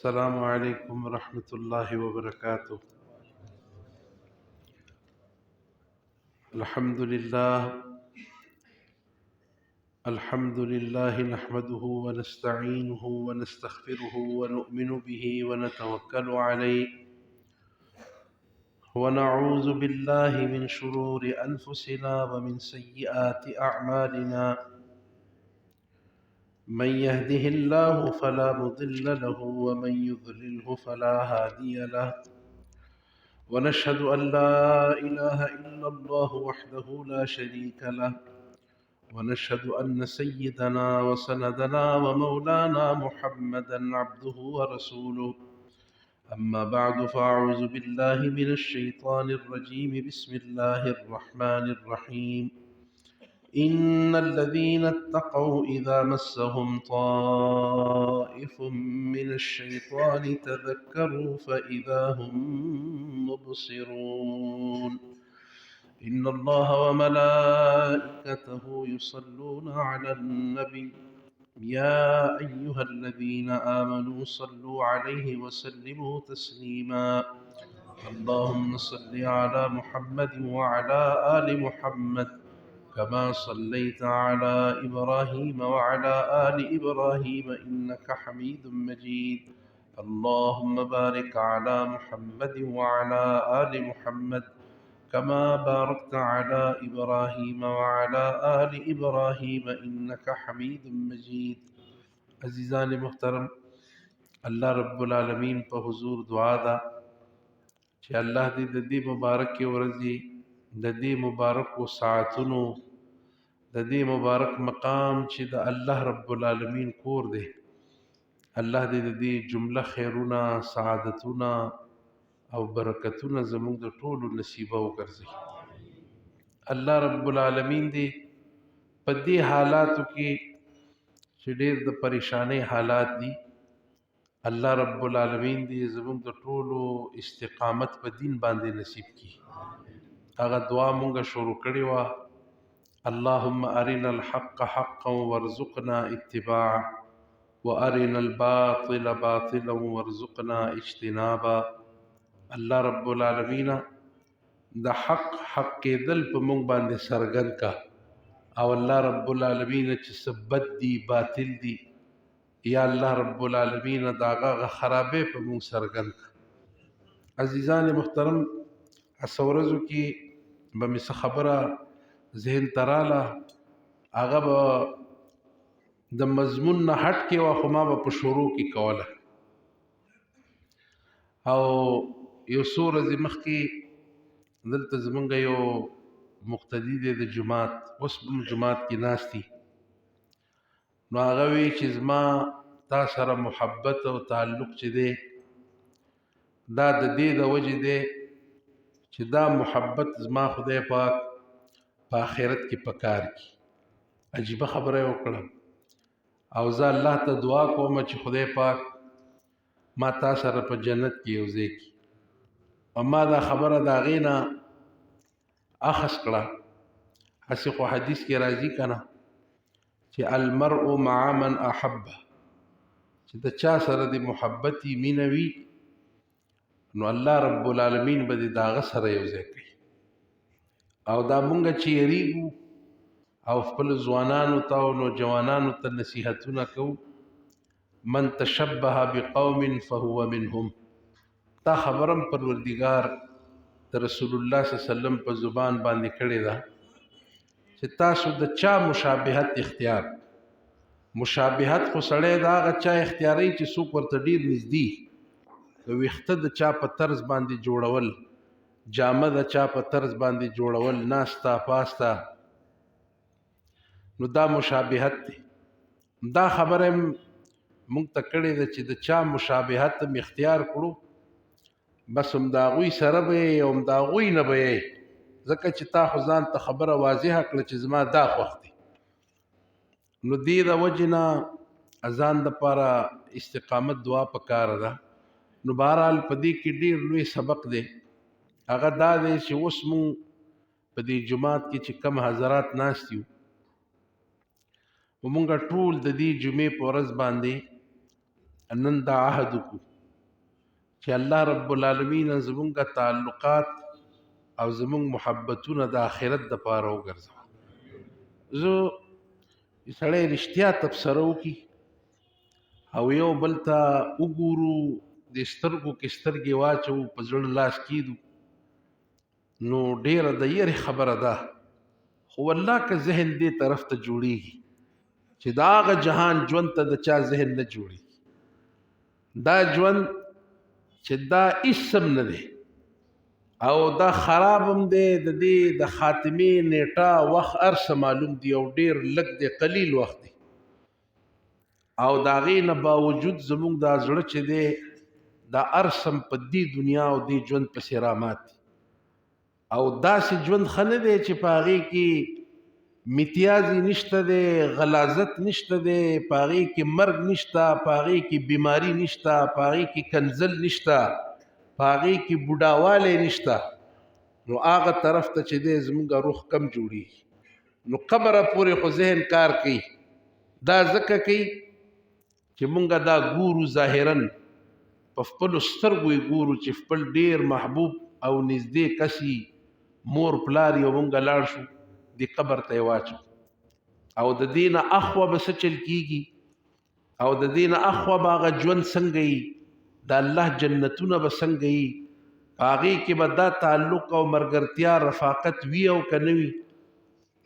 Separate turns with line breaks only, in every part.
السلام عليكم ورحمة الله وبركاته. الحمد لله نحمده ونستعينه ونستغفره ونؤمن به ونتوكل عليه ونعوذ بالله من شرور أنفسنا ومن سيئات أعمالنا. من يهده الله فلا مضل له ومن يضلله فلا هادي له، ونشهد أن لا إله إلا الله وحده لا شريك له، ونشهد أن سيدنا وسندنا ومولانا محمدا عبده ورسوله. أما بعد، فأعوذ بالله من الشيطان الرجيم. بسم الله الرحمن الرحيم. إن الذين اتقوا إذا مسهم طائف من الشيطان تذكروا فإذا هم مبصرون. إن الله وملائكته يصلون على النبي يا أيها الذين آمنوا صلوا عليه وسلموا تسليما. اللهم صل على محمد وعلى آل محمد كما صليت على إبراهيم وعلى آل إبراهيم إنك حميد مجيد. اللهم بارك على محمد وعلى آل محمد كما باركت على إبراهيم وعلى آل إبراهيم إنك حميد مجيد. عزیزان محترم، الله رب العالمین په حضور دعا ده چې الله دې د دې مبارک ورځې د دې مبارک ساعتونو د دې مبارک مقام چې د الله رب العالمین کور دی، الله دې د دې جمله خیرونه سعادتونه او برکتونه زموږ د ټولو نصیبه وګرځي. الله رب العالمین دې په دې حالاتو کې چې ډېر د پریشانۍ حالات دي، الله رب العالمین دې زموږ د ټولو استقامت په دین باندې نصیب کړي. هغه دعا مونږ شروع کړې وه: اللهم أرنا الحق حقا وارزقنا اتباعه وأرنا الباطل باطلا وارزقنا اجتنابه. الله رب العالمین د حق کېدل په مونږ باندې سرګند کا، او الله رب العالمین چې څه بد دي باطل دي، یا الله رب العالمین د هغه خرابې په مونږ سرګند کا. عزیزان محترم، هسه ورځو کې به مې څه خبره ذهن ته راله، هغه به د مضمون نه هټ کې وه، خو ما به په شروع کې کوله. او یو څو ورځې مخکې دلته زمونږ یو مقتدي دی د جومات، اوس به هم جومات کې ناست دي، نو هغه وی چې زما تا سره محبت او تعلق چې دی دا د دې د وجې دی چې دا محبت زما خدای پاک په آخرت کې پکار کی. عجیبه خبره یې وکړه، او زه الله ته دعا کوم چې خدای پاک ما تا سره په جنت کې یو ځای کړي. او ما دا خبره د هغې نه اخذ کړه. هسې خو حدیث کې راځي که نه چې المرء مع من احبه، چې د چا سره د محبتي مینه وي نو الله رب العالمین به د هغه سره یو ځای کوي. او دا مونږ چې یریږو او خپل ځوانانو ته او نوجوانانو ته نصیحتونه کوو: من تشبه بقوم فهو منهم. دا خبرم پروردگار د رسول الله صلی الله علیه وسلم په زبان باندې کړې ده چې تاسو د چا مشابهت اختیار. مشابهت خو سړی د هغه چا اختیاري چې څوک ورته ډېر نږدې، د ویښته د چا په طرز باندې جوړول، جامه د چا په طرز باندې جوړول، ناسته پاسته، نو دا مشابهت دی. دا خبره مونږ ته کړې ده چې د چا مشابهت هم اختیار کړو، بس هم د هغوی سره به یې او هم د هغوی نه به یې، ځکه چې تا خو ځان ته خبره واضحه کړه چې زما دا خوښ دی. نو دې د وجې نه ځان دپاره استقامت دعا پکاره ده. نو بهرحال په دې کې ډېر لوی سبق دی، هغه دا دی چې اوس مونږ په دې جومات کې چې کم حضرات ناست یو، مونږ ټول د دې جمعې په ورځ باندې نن دا عهد وکړو چې الله رب العالمین زمونږ تعلقات او زمونږ محبتونه د آخرت دپاره وګرځوه. زه سړی رښتیا تبصره وکړي او یو بل ته وګورو، د سترګو کې سترګې واچوو، په زړه لاس کیدو، نو ډیره د یېرې خبره ده. خو والله که ذهن دې طرف ته جوړیږي چې د هغه جهان ژوند ته د چا ذهن نه جوړیږي، دا ژوند چې دا هیڅ هم نه دی او دا خراب هم دی، د دې د خاتمې نیټه وخت هر څه معلوم دی او ډیر لږ دی، قلیل وخت دی، او د هغې نه باوجود زموږ دا زړه چې دی دا هر څه په دې دنیا او دې ژوند پسې رامات دي. او داسې ژوند ښه نه دی چې په هغې کې متیازي نشته دی، غلازت نشته دی، په هغې کې مرګ نشته، په هغې کې بیماری نشته، په هغې کې کنزل نشته، په هغې کې بوډاوالی نشته. نو هغه طرف ته چې دی زموږ روح کم جوړېږي. نو قبره پورې خو ذهن کار کوي، دا ځکه کوي چې مونږ دا ګورو ظاهرا، په خپلو سترګو یې ګورو چې خپل ډیر محبوب او نږدې کس مور پلار یې مونږ لاړ شو دې قبر ته یې واچو، او د دې نه اخوا به څه چل کېږي او د دې نه اخوا به هغه ژوند څنګه وي، د الله جنتونه به څنګه وي، په هغې کې به دا تعلق او ملګرتیا رفاقت وي او که نه وي.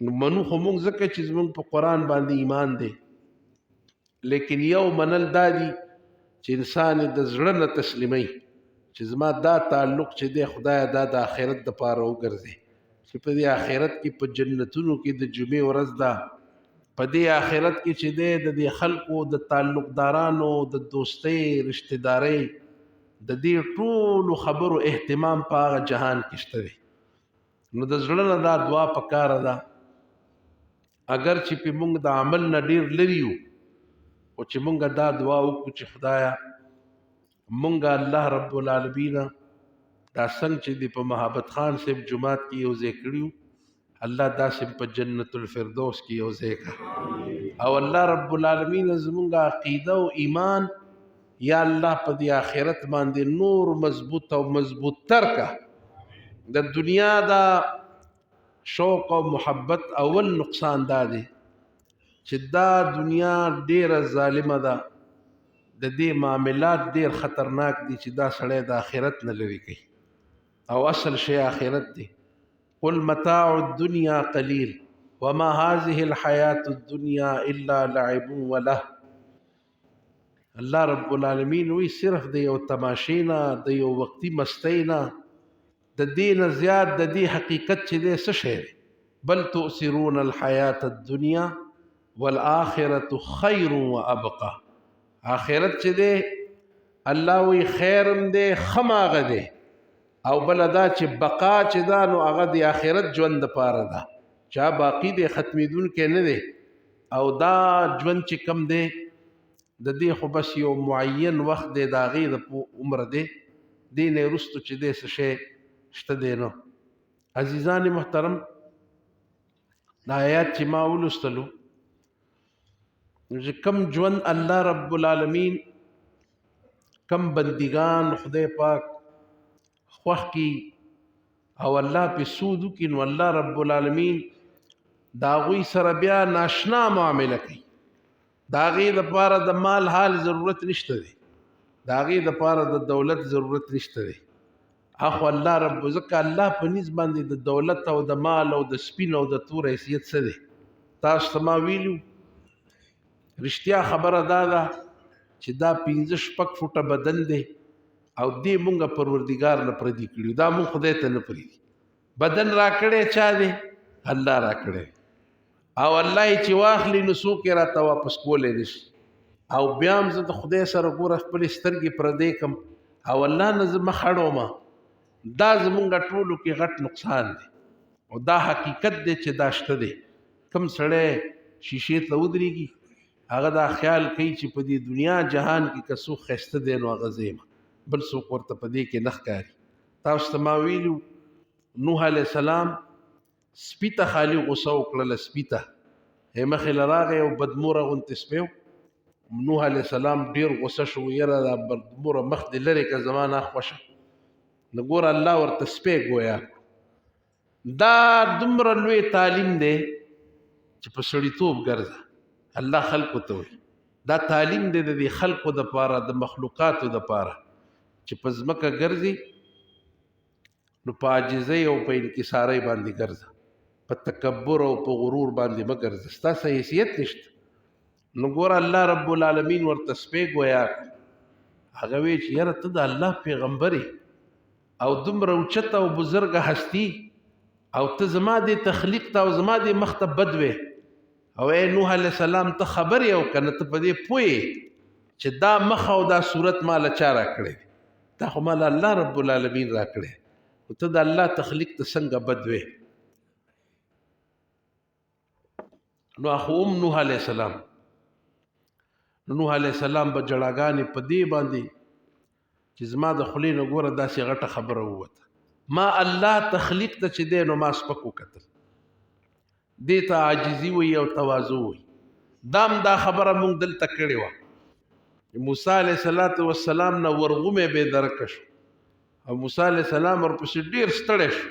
نو منو خو مونږ ځکه چې زمونږ په قرآن باندې ایمان دی، لیکن یو منل دا دي چې انسان د زړه نه تسلیموي چې زما دا تعلق چې دی خدایه دا د آخرت دپاره وګرځي، چې په دې آخرت کې په جنتونو کې د جمعې ورځ ده، په دې آخرت کې چې دی د دې خلقو د تعلقدارانو د دوستۍ رشتهدارۍ د دې ټولو خبرو اهتمام په هغه جهان کې شته دی. نو د زړه نه دا دعا پکاره ده، اگر چې په مونږ د عمل نه ډیر لري یو، او چې مونږ دا دعا وکړو چې خدایه مونږ الله رب العالمین دا څنګه چې دی په محبت خان صاحب جماعت کې یو ځای کړي، الله داسې په جنت الفردوس کې یو ځای کړه، او الله رب العالمین زمونږ عقیده او ایمان یا الله په دې آخرت باندې نور مضبوط او مضبوط تر کا. د دنیا دا شوق او محبت اول نقصان دا دی چې دا دنیا ډیره ظالمه ده، د دې معاملات ډیر خطرناک دي چې دا سړی د آخرت نه لرې کوي، او اصل شی آخرت دی. قل متاع الدنیا قلیل وما هذه الحیات الدنیا الا لعب وله. الله رب العالمین وی صرف د یو تماشې نه، د یو وقتی مستی نه، د دې نه زیات د دې حقیقت چې دی څه شی دی، بل تؤثرون الحیات الدنیا والآخرة خیر وابقى. آخرت چې دی الله وی خیرم دی، خم هغه دی، او بل دا چې بقا چې دا نو هغه د آخرت ژوند دپاره ده، چا باقی دی ختمېدونکی نه دی، او دا ژوند چې کم دی د دې خو بس یو معین وخت دی، د هغې د عمر دی، دې نه وروستو چې دی څه شی شته دی نو. عزیزان محترم، دا آیات چې ما ولوستلو چې کم ژوند الله رب العالمین کم بندگان خدای پاک خوښ کی او الله پې سود وکړي، نو الله رب العالمین د هغوی سره بیا ناشنا معامله کوي. د هغې دپاره د مال حال ضرورت نشته دی، د هغې دپاره د دولت ضرورت نشته دی، اخو الله رب ځکه الله په نیز باندې د دولت او د مال او د سپین او د تور حیثیت څه دی. تاسو ته ما ویلو رښتیا خبره دا ده چې دا 5-6 فوټه بدن دی او دې مونږ پروردګار نه پردي کړي، دا مونږ خدای ته نه پرېږدي. بدن را کړی چا دی؟ الله را کړی، او الله یې چې واخلي نو څوک یې راته واپس کولی نشي. او بیا هم زه د خدای سره ګوره خپلې سترګې پردې کړم او الله نه زه مخ اړومه، دا زمونږ ټولو کې غټ نقصان دی، او دا حقیقت دی چې دا شته دی. کم سړی شیشې ته ودرېږي هغه دا خیال کوي چې په دې دنیا جهان کې که څوک ښایسته دی نو هغه زه یم، بل څوک ورته په دې کې نه ښکاري. تاسو ته ما ویلو نوح علیه السلام سپي ته خالي غوسه وکړله، سپي ته مخې له راغی او بدموره غوندې سپی و، نوح علیہ السلام ډیر غوسه شو، یره دا موره مخ دې لرې که زما نه خوښه. نو ګوره الله ورته سپی ګویا. دا دومره لوی تعلیم دی چې په سړیتوب ګرځه. الله خلقو ته وایي دا تعلیم دی د دې خلقو دپاره، د مخلوقاتو دپاره چې په ځمکه ګرځي نو په عاجزۍ او په انکسارۍ باندې ګرځه، په تکبر او په غرور باندې مه ګرځه، ستاسو حیثیت نشته. نو ګوره الله رب العالمین ورته سپی ګویا. هغه وی چې یاره ته د الله پیغمبر او دومره اوچته او بزرګه هستی او ته زما دې تخلیق ته او زما دې مخ ته بد وې، او ای نوح علیه السلام ته خبر یې او که نه ته په دې پوهې چې دا مخ او دا صورت ماله چا راکړی؟ دا خو ماله الله رب العالمین راکړی، نو ته د الله تخلیق ته څنګه بد وې؟ نو اخو نوح علیه السلام، نوح علیه السلام به جړاګانې په دې باندې چې زما د خولې نه ګوره داسې غټه خبره ووته. ما الله تخلیق ته چې دی نو ما سپک وکتل، دې ته عاجزي وایي او تواضع وایي. دام دا خبره مونږ دلته کړې وه. موسی علیه السلام نه ورغومې بې درکه شو او موسی علیه السلام ورپسې ډېر ستړی شو،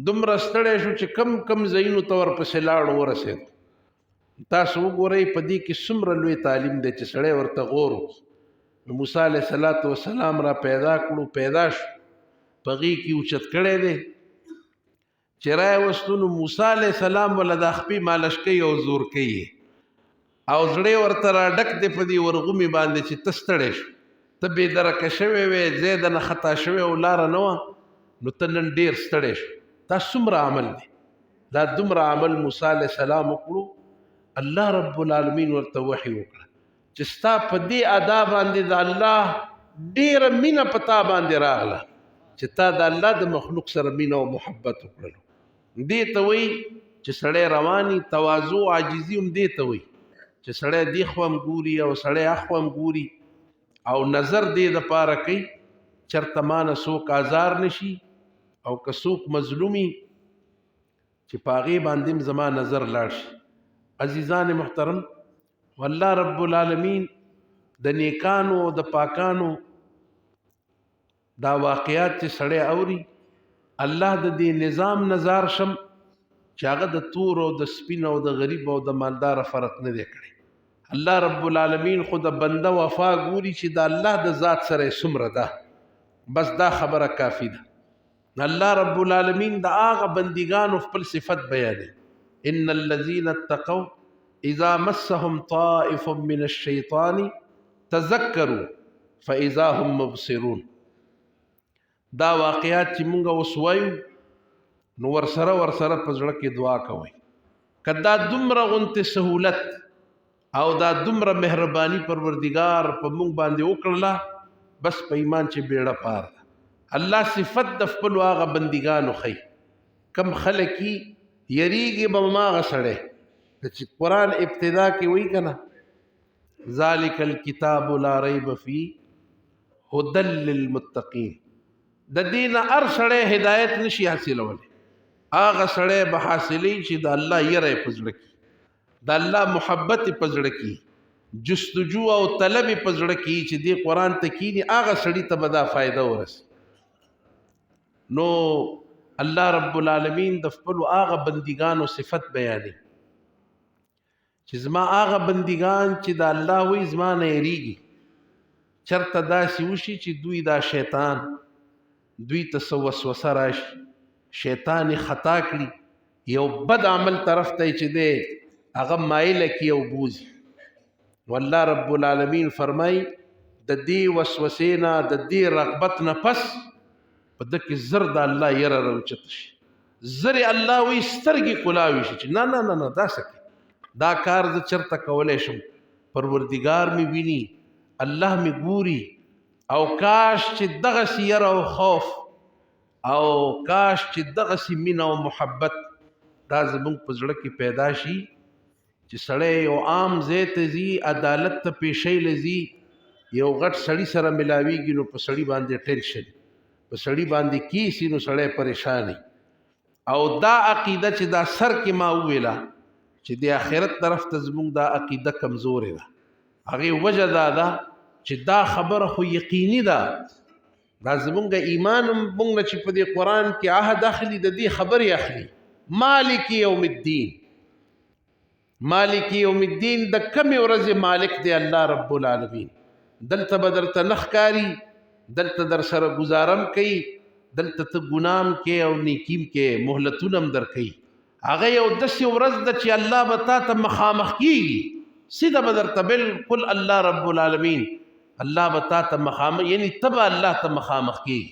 دومره ستړی شو چې کم کم ځایونو ته ورپسې لاړ ورسېد. تاسو وګورئ په دې کې څومره لوی تعلیم دی چې سړی ورته غور وکړي. موسی علیه السلام را پیدا کړو، پیدا شو، په غېږ کې اوچت کړی دی چې راوستو نو موسی علیه السلام وله دا خپې مالش کوي او زور کوي او زړی ورته راډک دی په دې ورغومې باندې چې ته ستړی شو، ته بې درکه شوی وې، ځای د نه خطا شوی او لاره نه وه، نو ته نن ډېر ستړی شو. دا څومره عمل دی؟ دا دومره عمل موسی علیه السلام وکړو. الله رب العالمین ورته وحی وکړه چې ستا په دې ادا باندې د الله ډېره مینه په تا باندې راغله چې تا د الله د مخلوق سره مینه او محبت وکړلو. دې ته وایي چې سړی رواني تواضع عاجزي هم دې ته وایي چې سړی دې خوا هم ګوري او سړی اخوا هم ګوري او نظر دې دپاره کوي چېرته مانه څوک ازار نشي او که څوک مظلومي چې په هغې باندې هم زما نظر لاړ شي. عزیزان محترم، والله رب العالمین د نیکانو او د پاکانو دا واقعات چې سړی اوري، الله د دې نظام نظار شم چې هغه د تور او د سپین او د غریب او د مالدار فرق نه دی کړی. الله رب العالمین خو د بنده وفا ګوري چې د الله د ذات سره څومره ده، بس دا خبره کافی ده. الله رب العالمین د هغه بندګانو خپل صفت بیانوي. ان الذين اتقوا اذا مسهم طائف من الشيطان تذكروا فاذا هم مبصرون. دا واقعات چې مونږ اوس وایو نو ورسره په زړه کې دعا کوئ که دا دومره غونتې سهولت او دا دومره مهرباني پروردګار په مونږ باندې وکړله، بس په ایمان چې بیړه پار ده. الله صفت د خپلو هغه بندګانو ښیي. کم خلک یریږي به هماغه سړی چې قرآن ابتدا کې وایي که نه ذالک الکتاب لا ریب فیه هدی للمتقین. د دې نه هر سړی هدایت نشي حاصلولی، هغه سړی به حاصلی چې د الله یره یې په زړه کي، د الله محبت یې په زړه کي، جستجو او طلب یې په زړه کي چې دې قرآن ته کیني، هغه سړي ته به دا فایده ورسي. نو الله رب العالمین د خپلو هغه بندګانو صفت بیانوي چې زما هغه بندګان چې د الله وایي زما نه یریږي، چېرته داسې وشي چې دوی دا شیطان دوی ته څه وسوسه راشي، شیطان یې خطا کړي، یو بد عمل طرف ته چې دی هغه مایله کړي او بوځي. والله رب العالمین فرمایي د دې وسوسې نه د دې رغبت نه پس په ده کې زر د الله یره راوچته شي، زر یې الله وایي سترګې کلاوي شي چې نه نه نه نه دا څه کوي، دا کار زه چېرته کولی شم، پروردګار مې ویني، الله مې ګوري، او کاش چې دغسې یره او خوف او کاش چې دغسې مینه او محبت دا زموږ په زړه کې پیدا شي چې سړی یو عام ځای ته ځي، عدالت ته پیشۍ له ځي، یو غټ سړي سره ملاویږي نو په سړي باندې ټینشن، په سړي باندې کیسي نو سړی پریشانی. او دا عقیده چې دا سر کې ما وویله چې د آخرت طرف ته زموږ دا عقیده کمزورې ده، هغه وجه دا ده چې دا خبره خو یقیني ده، دا زمونږ ایمان مونږ چې په دې قرآن کې عهد اخلي د دې خبرې اخلي. مالک یوم الدین، مالک یوم الدین د کمې ورځې مالک دی الله رب العالمین. دلته به درته نه ښکاري، دلته در سره ګزارم کوي، دلته ته ګنام کې او نیکیم کې مهلتونه هم در کوي. هغه یو داسې ورځ ده چې الله به تا ته مخامخ کېږي، سیده به درته بالکل الله رب العالمین الله به تا ته مخامخ، یعنی ته به الله ته مخامخ کېږي،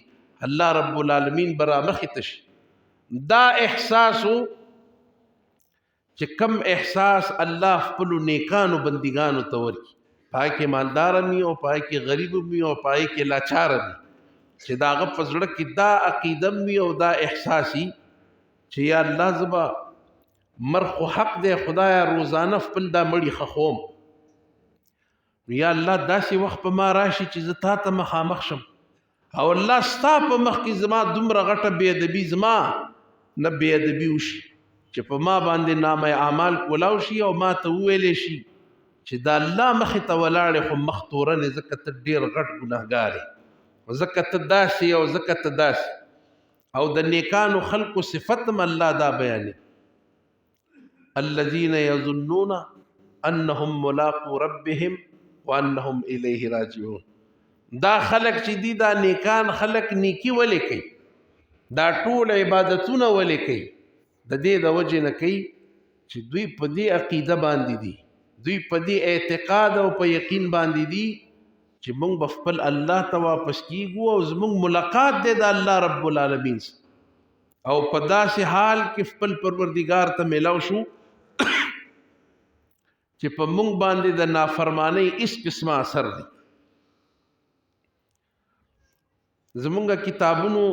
الله رب العالمین به رامخې ته شي. دا احساسو چې کم احساس الله خپلو نیکانو بندګانو ته ورکړي، پای کې مالدار هم وي او پای کې غریب هم وي او پای کې لاچار هم وي، چې د هغه په زړه کې دا عقیده هم وي او دا احساس وي چې یا الله زه به مرګ خو حق دی، خدایه روزانه خپل دا مړي ښخوم، یا الله داسې وخت په ما راشي چې زه تا ته مخامخ شم او الله ستا په مخ کې زما دومره غټه بې ادبي زما نه بې ادبي وشي چې په ما باندې نامه اعمال کولاو شي او ما ته وویلی شي چې دا الله مخې ته ولاړې خو مخ تورنې ځکه ته ډېر غټ ګناهګار یې، ځکه ته داسې او ځکه ته داسې. او د نیکانو خلقو صفت هم الله دا بیانوي، الذین یظنون انهم ملاقو ربهم وانهم الیه راجعون. دا خلق چې دي دا نیکان خلق نیکی ولې کوي، دا ټول عبادتونه ولې کوي، د دې د وجې نه کوي چې دوی په دې عقیده باندې دي، دوی په دې اعتقاد او په یقین باندې دي چې موږ به خپل الله ته واپس کیږو او زموږ ملاقات دی د الله رب العالمین سره، او په داسې حال کې خپل پروردګار ته میلاو شو چې په موږ باندې د نافرمانی اس قسمه اثر دی. زمونږ کتابونو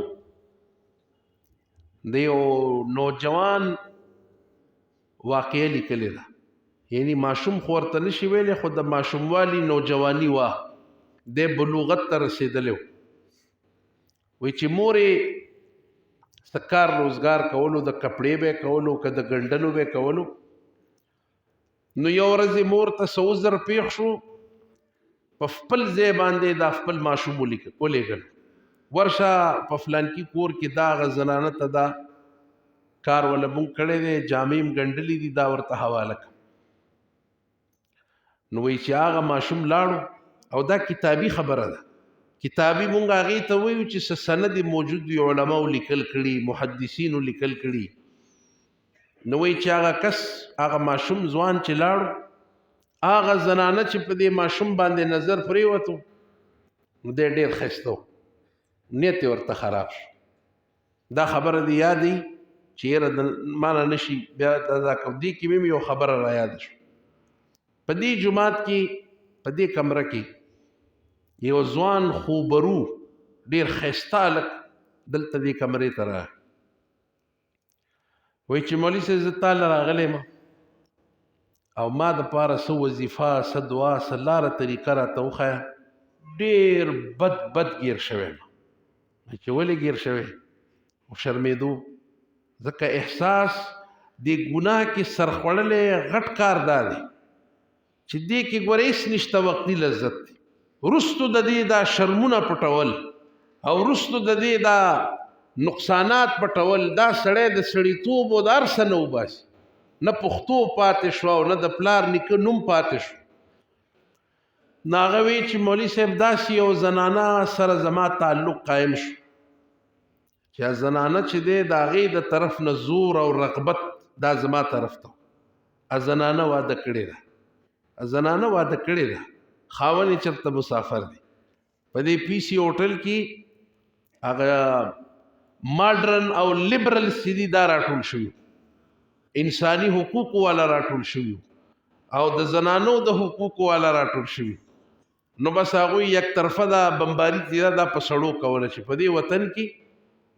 د یو نوجوان واقعه لیکلې ده، یعنی ماشوم خو ورته نشي ویلی خو د ماشوموالي نوجواني وه، د بلوغت ته رسېدلی و. وایي چې مورې څه کار روزګار کولو، د کپړې به یې کولو که د ګنډلو به یې کولو، نو یو ورځ مور ته څه عذر پېښ شو، په خپل ځای باندې دا خپل ماشوم ولېږل، ورشه په فلانکي کور کې دا هغه زنانه ته دا کار وله مونږ کړی دی، جامې م ګنډلي دي، دا ورته حواله کړه. نو وایي چې هغه ماشوم لاړو او دا کتابي خبره ده، کتابي مونږ هغې ته وایو چې څه سند موجود وي، علماو لیکل کړي، محدثینو لیکل کړي. نو وایي چې هغه کس هغه ماشوم ځوان چې لاړو، هغه زنانه چې په دې ماشوم باندې نظر پرېوتو نو دی ډېر ښایسته و، نیت یې ورته خراب شو. دا خبره دې یادوي چې یاره مانه نشي بیا دا کوم. دې کې مې یو خبره را یاده شو، په دې جومات کې په دې کمره کې یو ځوان خوبرو ډېر ښایسته هلک دلته دې کمرې ته راغی. وایي چې مولوي صاحب زه تا له راغلی یم او ما دپاره څه وظیفه، څه دعا، څه لاره طریقه راته وښیه، ډېر بد ګیر شوی یم. چې ولې ګیر شوی؟ شرمېدو، ځکه احساس دې ګناه کې سرخوړلی غټ کار دا دی چې دې کې ګوره هېڅ نشته وقتي لذت دی، وروستو د دې دا شرمونه پټول او وروستو د دې دا نقصانات پټول، دا سړی د سړیتوب او د هر څه نه وباسي، نه پښتو پاتې شو او نه د پلار نیکه نوم پاتې شو. نو هغه وایي چې مولوي صاحب داسې یو زنانه سره زما تعلق قایم شو چې زنانه چې دی د هغې د طرف نه زور او رغبت دا زما طرف ته، زنانه واده کړې ده، زنانه واده کړې ده، خاوند یې چېرته مسافر دی، په دې پی سی هوټل کې هغه ماډرن او لیبرل سیدي دا راټول شوي، انساني حقوقو والا راټول شوي او د زنانو د حقوقو والا راټول شوي. نو بس هغوی یک طرفه دا بمباري چې دا په سړو کوله چې په دې وطن کې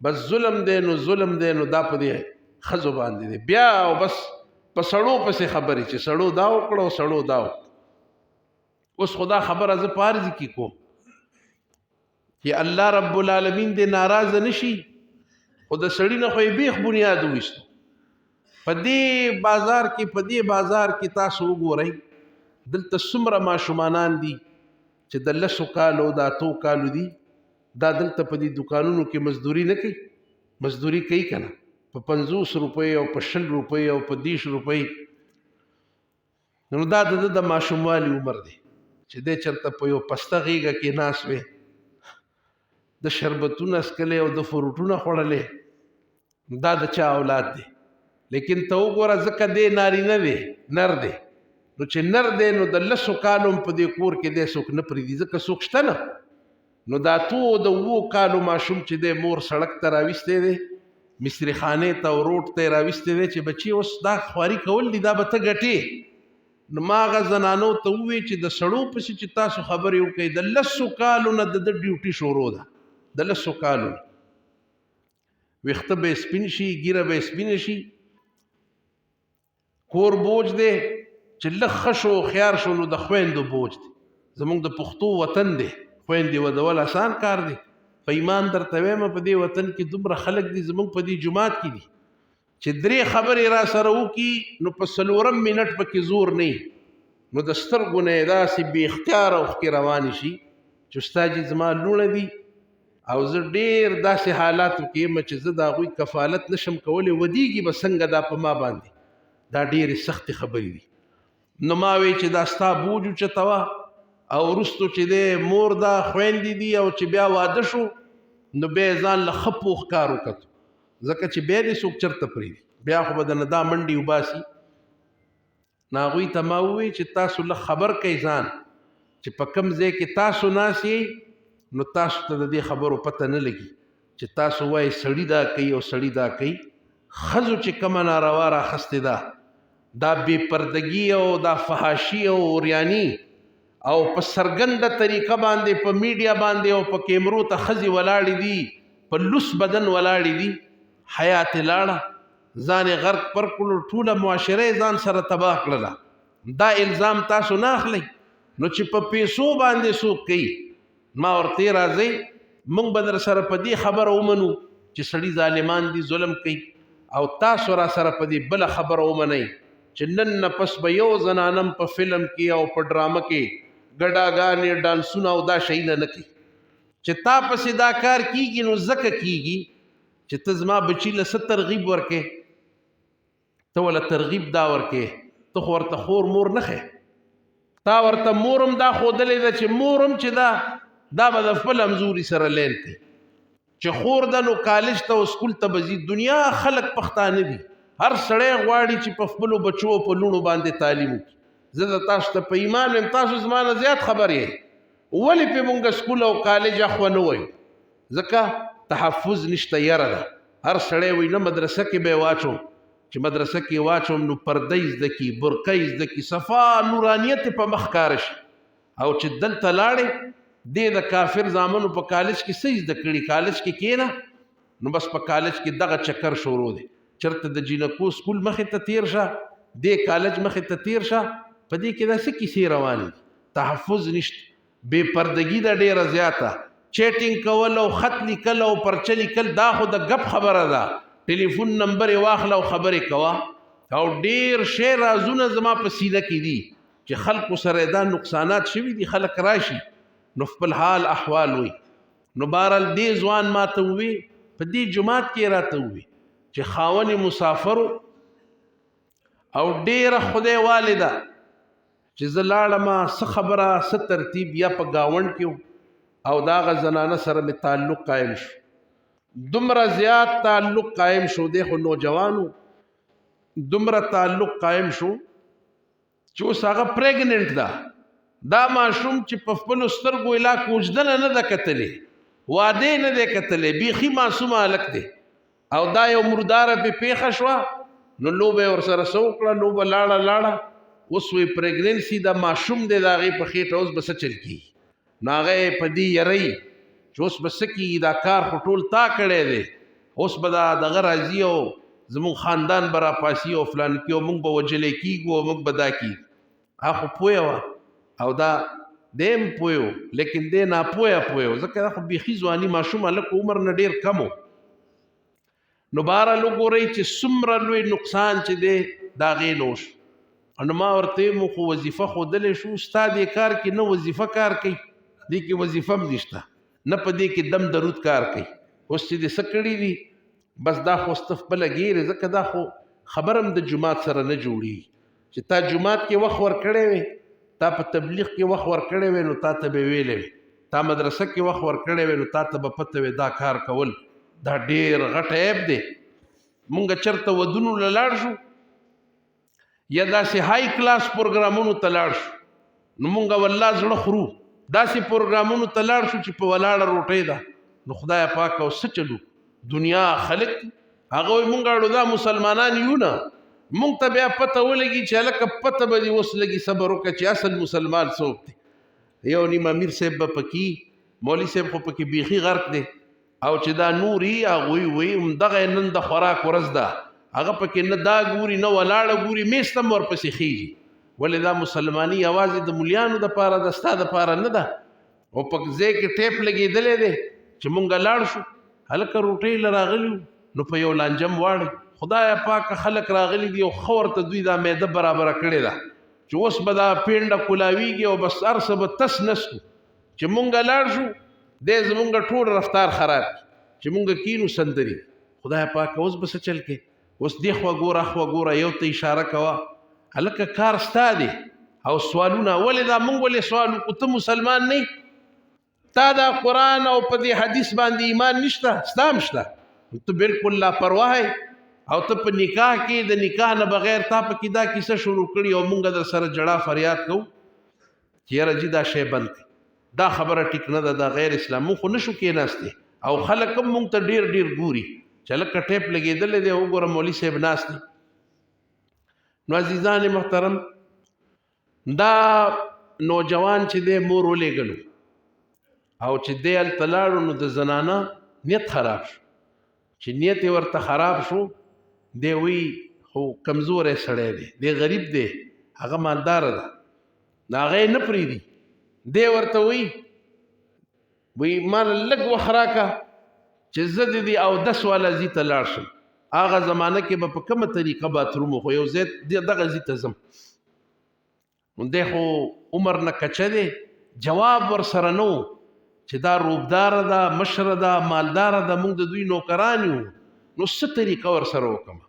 بس ظلم دی، نو ظلم دی، نو دا په دې ښځو باندې دی، بیا او بس په سړو پسې خبرې چې سړو دا وکړه او سړو دا وکړه. اوس خدا خبره زه په عرض کې کوم چې الله رب العالمین دې ناراضه نشي، خو د سړي نه خو یې بیخ بنیاد وویستو. په دې بازار کې تاسو وګورئ دلته څومره ماشومانان دي چې د 10 کالو د 8 کالو دي دا دلته په دې دکانونو کې مزدوري نه کوي مزدوري کوي که نه په 50 روپۍ او په 20 روپۍ او په 30 روپۍ نو دا د ماشوموالي عمر دی چې دی چېرته په یو پسته غېږه کې ناست وی د شربتونه څکلی او د فروټونه خوړلی دا د چا اولاد دی لیکن ته وګوره ځکه دی نارینه دی نر دی نو چې نر دی نو د 10 کالو په دې کور کې دی څوک نه پرېږدي ځکه څوک شته نه نو دا د 7 کالو ماشوم چې دی مور سړک ته راویستی دی مصري خانې ته او روډ ته یې راویستی دی چې بچي اوس دا خواري کول دي دا به ته ګټې نو ما هغه زنانو ته ووایي چې د سړو پسې چې تاسو خبرې وکړئ د 10 کالو نه د ډیوټي شروع ده د 10 کالو ویښته به یې سپین شي ږیره به یې سپینه شي کور بوج دی چې لږ ښه شو خیار شو نو د خویندو بوج دی زمونږ د پښتو وطن دی خویندې ودول اسان کار دی په ایمان درته وایم په دې وطن کې دومره خلک دي زمونږ په دې جومات کې دي چې 3 خبرې را سره وکړي نو په 4 منټ پکې زور نه نو د سترګو نه یې داسې بې اختیاره اوښکې روانې شي چې استاد جي زما لوڼه دي او زه ډېر داسې حالاتو کې یم چې زه د هغوی کفالت نشم کولی ودیږي به څنګه دا په ما باندې دا ډېرې سختې خبرې دي نو ما وی چې دا ستا بوج اوچته وه او وروستو چې دی مور دا خویندې دي او چې بیا واده شو نو بیا یې ځان له ښه پوخ کار وکتو ځکه چې بیا دې څوک چېرته پرېږدي بیا خو به د نه دا منډې وباسي نو هغوی ته ما ووایي چې تاسو لږ خبر کوئ ځان چې په کوم ځای کې تاسو ناست یې نو تاسو ته د دې خبرو پته نه لګي چې تاسو وایي سړي دا کوي او سړي دا کوي ښځو چې کومه ناروا راخستې ده دا بې پردګي او دا فحاشي او اوریاني او په څرګنده طریقه باندې په میډیا باندې او په کیمرو ته ښځې ولاړې دي په لوس بدن ولاړې دي حیا ترې لاړه ځان یې غرق پر کړو ټوله معاشره یې ځان سره تباه کړله دا الزام تاسو نه اخلئ نو چې په پیسو باندې څوک کوي ما ورته راځئ موږ به در سره په دې خبره ومنو چې سړي ظالمان دي ظلم کوي او تاسو را سره په دې بله خبره ومنئ چې نن نه پس به یو زنانم په فلم کې او په ډرامه کې ګډاګانې ډانسونه او دا شیونه نه کوي چې تا پسې دا کار کیږي نو ځکه کیږي چې ته زما بچي له څه ترغیب ورکې ته وله ترغیب دا ورکې ته خو ورته خور مور نه ښې تا ورته مورم دا ښودلی ده چې مورم چې دا به د خپل همزوري سره لیل کوي چې خور ده نو کالج ته او سکول ته به ځي دنیا خلک پښتانه دي هر سړی غواړي چې په خپلو بچو په لوڼو باندې تعلیم وکړي زه د تاسو ته په ایمان یم تاسو زما نه زیات خبر یې ولې پې مونږ سکول او کالج اخوا نه وایو ځکه تحفظ نشته یره ده هر سړی وایي نه مدرسه کې به یې واچوم چې مدرسه کې واچوم نو پرده یې زده کړي برقه یې زده کړي صفا نورانیت یې په مخ ښکاره شي او چې دلته لاړې دې د کافر زامنو په کالج کې څه زده کړي کالج کې کېنه نو بس په کالج کې دغه چکر شروع دی چرته د جینکو سکول مخې ته تیر شه دې کالج مخې ته تیر شه په دې کې داسې کیسې روانې تحفظ نشته بې پردګي ده ډېره زیاته چیټینګ کول او خط لیکل او پرچه لیکل دا خو د ګپ خبره ده ټلیفون نمبر یې واخله او خبرې کوه او ډېر شی رازونه زما په سینه کې دي چې خلکو سره دا نقصانات شوي دي خلک راشي نو خپل حال احوال وي نو بهرحال دې ځوان ما ته ووي په دې جومات کې راته ووي چې خاون مسافرو او ډېره خدای والده چې زه لاړم څه خبره څه ترتیب یا په ګاونډ کې او د هغه زنانه سره مې تعلق قایم شو دومره زیات تعلق قایم شو دی خو نوجوانو دومره تعلق قایم شو چې اوس هغه پریګننټ ده دا ماشوم چې په خپلو سترګو الا کوژدنه نه ده کتلې واده نه دی کتلې بیخي معصومه هلک دی او دا یو مرداره پې پیښه شوه نو لوبه یې ورسره څه وکړه لوبه لاړه اوس وی پریګننسي دا ماشوم دی د هغې په خېټه اوس به څه چل کېږي نو هغه یې په دې یری چې اوس به څه کېږي دا کار خو ټول تا کړی دی اوس به دا دغه راځي او زمونږ خاندان به راپاسي او فلان کې او موږ به وجلی کېږو او موږ به دا کېږي هغه خو پویه وه او دا دیم پویو لیکن دی ناپویه پویو ځکه دا خو بیخي ځواني ماشوم هلک عمر نه ډېر کم و نو بهرحال وګورئ چې څومره لوی نقصان چې دی د هغې نه وشو نو ما ورته مو خو وظیفه ښودلی شو ستا دې کار کې نه وظیفه کار کوي دې کې وظیفه هم نشته نه په دې کې دم درود کار کوي اوس چې دې څه کړي دي بس دا خو سته خپله ګیرې ځکه دا خو خبر هم د جومات سره نه جوړېږي چې تا جومات کې وخت ورکړی وی تا په تبلیغ کې وخت ورکړی وی نو تا ته به ویلی وي تا مدرسه کې وخت ورکړی وی نو تا ته به پته وي دا کار کول دا ډېر غټ عیب دی مونږ چېرته ودونو له لاړ شو یا داسې های کلاس پروګرامونو ته لاړ شو نو مونږ والله زړه خورو داسې پروګرامونو ته لاړ شو چې په ولاړه روټۍ ده نو خدای پاک او څه چلو دنیا خلق هغه وایي مونږ اړو دا مسلمانان یو نه مونږ ته بیا پته ولګي چې هلکه پته به دې اوس لګي صبر وکړه چې اصل مسلمان څوک دی یو نیم امیر صاحب به پکې مولوي صاحب خو پکې بیخي غرق دی او چې دا نوري هغوی وایي همدغه نن د خوراک ورځ ده هغه پکې نه دا ګوري نه ولاړه ګوري میز ته هم ورپسې خیږي ولې دا مسلماني یوازې د ملیانو دپاره ده ستا دپاره نه ده او په ځای کې ټیپ لګېدلی دی چې مونږ لاړ شو هلکه روټۍ له راغلي نو په یو لانجم واړئ خدای پاک خلک راغلي دي او ښه ورته دوی دا معده برابره کړې ده چې اوس به دا پینډه کولاویږي او بس هر څه به تس نس کړو چې مونږ لاړ شو دی زمونږ ټول رفتار خراب چې مونږ کینو سندري خدای پاک اوس به څه چل کې اوس دې خوا ګوره خوا ګوره یو ته اشاره کوه هلکه کار ستا دی او سوالونه ولې دا مونږ ولې سوال وکړو ته مسلمان نه تا دا قرآن او په دې حدیث باندې ایمان نشته ستا هم شته ته بالکل لاپرواه او ته په نکاح کې د نکاح نه بغیر تا پکې دا کیسه شروع کړي او مونږ در سره جړه فریاد کوو چې یاره جي دا شی بند کړي دا خبره ټیک نه ده دا غیر اسلام مونږ خو نشو کېناستې او خلک هم مونږ ته ډېر ډېر ګوري چې لکه ټیپ لګېدلی دی وګوره مولوي صاحب ناست دی نو عزیزان محترم دا نوجوان چې دی مور ولېږلو او چې دی هلته لاړو نو د زنانه نیت خراب شو چې نیت یې ورته خراب شو دی وی خو کمزوری سړی دی دی غریب دی هغه مالداره ده نو هغه یې نه پرېږدي دی ورته وی مال لږ وخت راکه چې زه د دې اودس والا ځي ته لاړ شم هغه زمانه کې به په کومه طریقه باتروم خو یو ځای دغه ځي ته ځم نو دی خو عمر نه کچه دی جواب ورسره نه و چې دا روبداره ده مشره ده مالداره ده موږ د دوی نوکران یو نو څه طریقه ورسره وکړم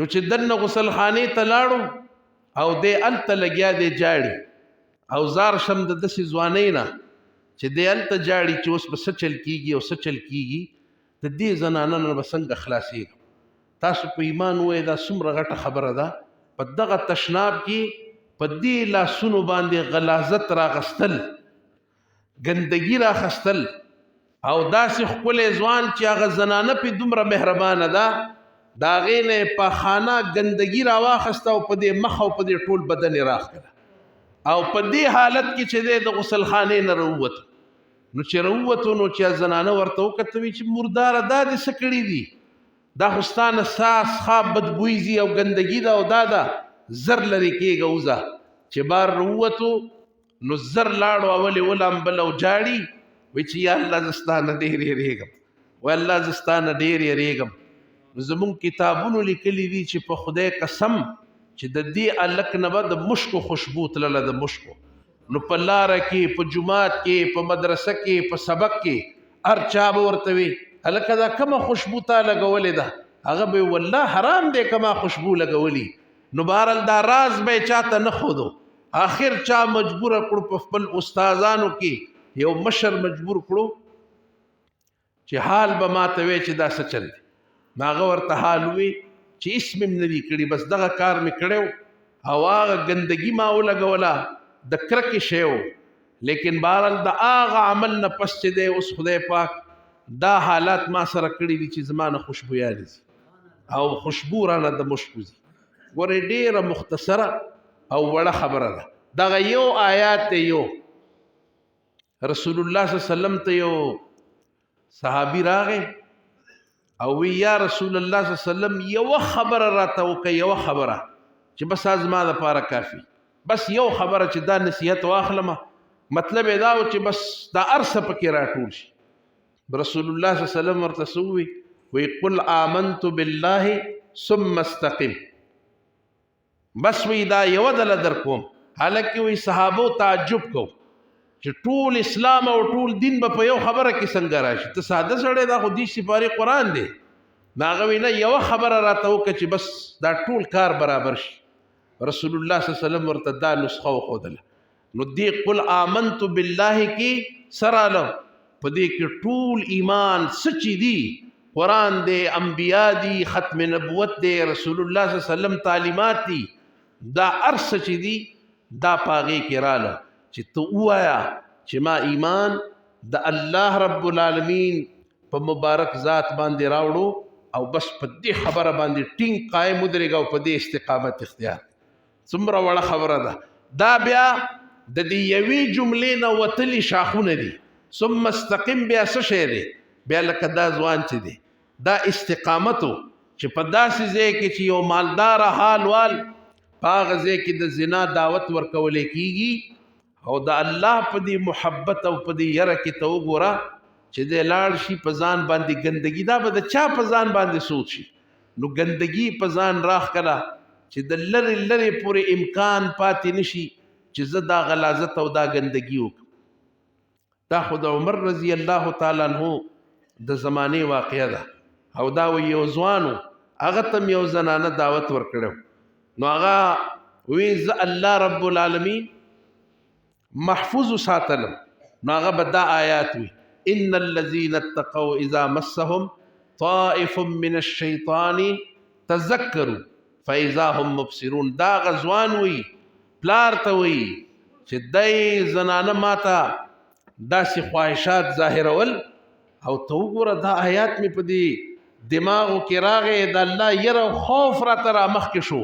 نو چې دننه غسل خانې ته لاړو او دی هلته لګیا دی جاړي او زار شم د داسې ځوانۍ نه چې دی هلته جاړي چې اوس به څه چل کېږي او څه چل کېږي د دې زنانه نه به څنګه خلاصېږم تاسو په ایمان ووایئ دا څومره غټه خبره ده په دغه تشناب کې په دې لاسونو باندې غلاظت راغستل ګندګي راخستل او داسې ښکلی ځوان چې هغه زنانه پې دومره مهربانه ده د هغې نه یې په خانه ګندګي راواخسته او په دې مخ او په دې ټول بدن یې راښکله او په دې حالت کې چې دی د غسل خانې نه راووت نو چې راووتو نو چې زنانه ورته وکتوي چې مرداره دا دې څه کړي دي دا خو ستا نه ساس خواب بدبوی ځي او ګندګي ده او دا ده زر لرې کېږه وځه چې بار راووتو نو زر لاړو اولې ولامبل او جاړي وایي چې یا الله زه ستا نه ډېر یېرېږم وایي الله زه ستا نه ډېر یېرېږم نو زمونږ کتابونو لیکلي دي چې په خدای قسم چې د دې هلک نه به د مشکو خوشبو تلله د مشکو نو په لاره کې په جومات کې په مدرسه کې په سبق کې هر چا به ورته وي هلکه دا کومه خوشبو تا لګولې ده هغه به والله حرام دی کومه خوشبو لګولي نو بهرحال دا راز به یې چاته نه ښودو آخر چا مجبوره کړو په خپل استادانو کې یو مشر مجبور کړو چې حال به ماته وی چې دا څه چل دی نو هغه ورته حال وي چې اسم مې نه دي کړي بس دغه کار مې کړی او هغه ګندګي ما ولګوله د کرکې شی و لیکن بهرحال د هغه عمل نه پس چې دی اوس خدای پاک دا حالات ما سره کړي دي چې زما نه خوشبویانې ځي او خوشبو رانه د مشکو ځي ګورې ډېره مختصره او وړه خبره ده دغه یو آیات دی یو رسول الله صلی الله علیه وسلم ته یو صحابي راغی او وی یا رسول الله صلی الله علیه وسلم یو خبره راته وکړه یو خبره چې بس زما دپاره کافي بس یو خبره چې دا نصیحت واخلمه مطلب یې دا و چې بس دا هر څه پکې راټول شي رسول الله صلی الله علیه وسلم ورته څه وی قل آمنت بالله ثم استقم بس وی دا یو ډله در کوم. حالکه وی صحابو تعجب کو چې ټول اسلام او ټول دین به په یو خبره کې څنګه راشي. ته ساده سړی دا خو دې سپاري قرآن دی. هغه وی نه یو خبره راته وکړه چې بس دا ټول کار برابر شي. رسول الله صلی الله علیه وسلم ورته دا نسخه وښودله. نو دې قل آمنت بالله کې سراله په دې کې ټول ایمان سچي دي، قرآن دی، انبیاء دي، ختم نبوت دی، رسول الله صلی الله علیه وسلم تعلیمات دي، دا ارس چې دي دا پاغې کې راله چې ته ووایا چې ما ایمان د الله رب العالمین په مبارک ذات باندې راوړو او بس په دې خبره باندې ټینګ قائم ودرېږه او په دې استقامت اختیار. څومره وړه خبره ده. دا بیا د دې یوې جملې نه وتلي شاخونه دي. ثم استقم بیا څه شی دی؟ بیا لکه دا ځوان چې دی دا استقامتو چې په داسې ځای کې چې یو مالدار حال وال په هغه ځای کې د زنا دعوت ورکولی کېږي او د الله په دې محبت او په دې یره کې ته وګوره چې دی لاړ شي په ځان باندې ګندګي. دا به د چا په ځان باندې سوچ شي؟ نو ګندګي په ځان راښکله چې د لرې لرې پورې امکان پاتې نشي چې زه دا غلازت او دا ګندګي وکړم. دا خو د عمر رضی الله تعالی عنہ د زمانې واقعه ده او دا یو ځوانو هغه ته یو زنانه دعوت ورکړو. نو هغه وی زه الله رب العالمین محفوظ ساتلم. نو هغه به دا آیات وی ان الذين اتقوا اذا مسهم طائف من الشیطان تذکروا فاذا هم مبصرون. دا غزوان وی پلار ته وی چې دای زنانه ماته داسې خواهشات ظاهرول او ته وګوره دا آیات مې په دې دماغو کې راغې د الله یره خوف راته رامخکې شو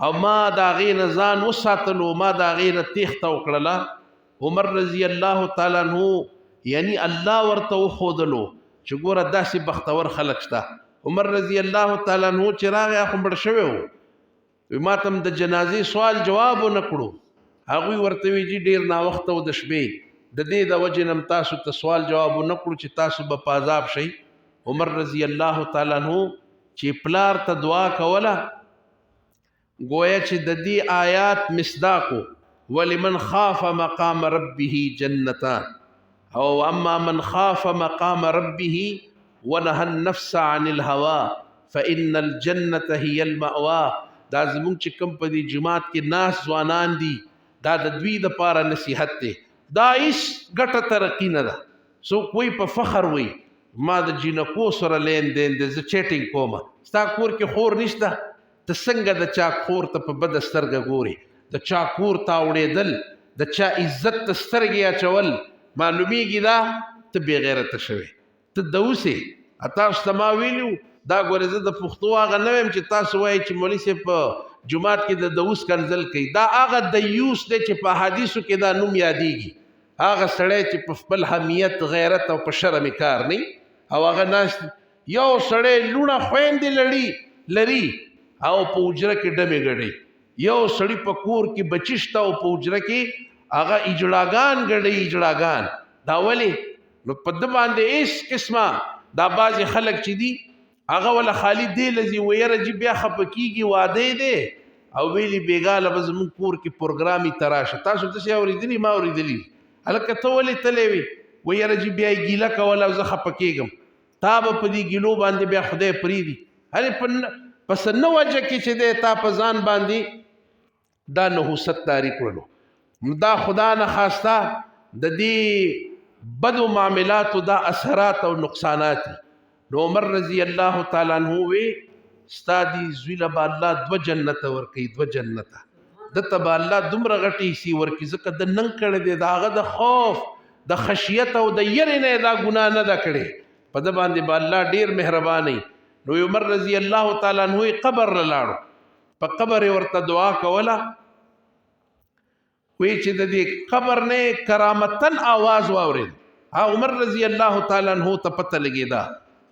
او ما د هغې نه ځان وساتلو، ما د هغې نه تېښته وکړله. عمر رضی الله تعالی عنہ یعنی الله ورته وښودلو چې ګوره داسې بختور خلک شته. عمر رضی الله تعالی عنہ چې راغی خو مړ شوی و، ما ته هم د جنازې سوال جواب ونه کړو. هغوی ورته وي چې ډېر ناوخته و د شپې د دې د وجې نه تاسو ته سوال جواب ونه کړو چې تاسو به په عذاب شئ. عمر رضی الله تعالی عنہ چې پلار ته دعا کوله گویا چې د دې آیات مصداقو ولمن خاف مقام ربه جنتان او اما من خاف مقام ربه ونهى النفس عن الهوى فإن الجنة هي المأوى. دا زمونږ چې کوم په دې جماعت کې ناس ځوانان دي دا د دوی دپاره نصیحت دی. دا هیڅ ګټه ترقي نه ده. څوک وایي په فخر وایي ما د جینکو سره لین دین دی، زه چیټینګ کوم. ستا کور کې خور نشته، ته څنګه د چا کور ته په بده سترګه ګورې؟ د چا کور ته اوړېدل، د چا عزت ته سترګې اچول معلومیږي دا ته بې غیرته شوې. ته د اوسې تاسو ته ما ویلي وو دا ګورې زه د پښتو هغه نه ویم چې تاسو وایئ چې مولوي صاحب په جومات کې د داوس کنځل کوي. دا هغه دیوس دی چې په حدیثو کې دا نوم یادېږي. هغه سړی چې په خپل حمیت غیرت او په شرم کار نه او هغه ناست یو سړی لوڼه خویندې لري او په حجره کې ډمې ګډوي. یو سړی په کور کې بچي شته او په حجره کې هغه اجړاګان ګډوي. اجړاګان دا ولې؟ نو په ده باندې هېڅ قسمه دا بعضې خلک چې دي هغه ولا خالی دی لذي ویره جی بیا خپه کېږي واده دی او ویلي بېګاله به زمونږ کور کې پروګرامي تراشه. تاسو داسې اورېدلي؟ ما اورېدلي. هلکه ته ولې تلی وې؟ ویره جی بیا یې ګیله کوله او زه خپه کېږم. تا به په دې ګیلو باندې بیا خدای پرېږدي. هلې په څه نه وجه کې چې دی تا په ځان باندې دا نحوست تاري کړلو. دا خدا نه خواسته د دې بدو معاملاتو دا اثرات او نقصانات دي. نو عمر رضی الله تعالی عنہ وی ستا دی زوی له به الله 2 جنته ورکوي. 2 جنته دته به الله دومره غټې حصې ورکړي ځکه د ننګ کړی دی، د هغه د خوف د خشیت او د یرې نه دا ګناه نه ده کړې. په ده باندې به الله ډېر مهرباني. نو عمر رضی الله تعالی عنہ قبر له لاړو، په قبر یې ورته دعا کوله. وی چې د دې قبر نه کرامتن آواز واورېد. عمر رضی الله تعالی عنہ ته پته لګېده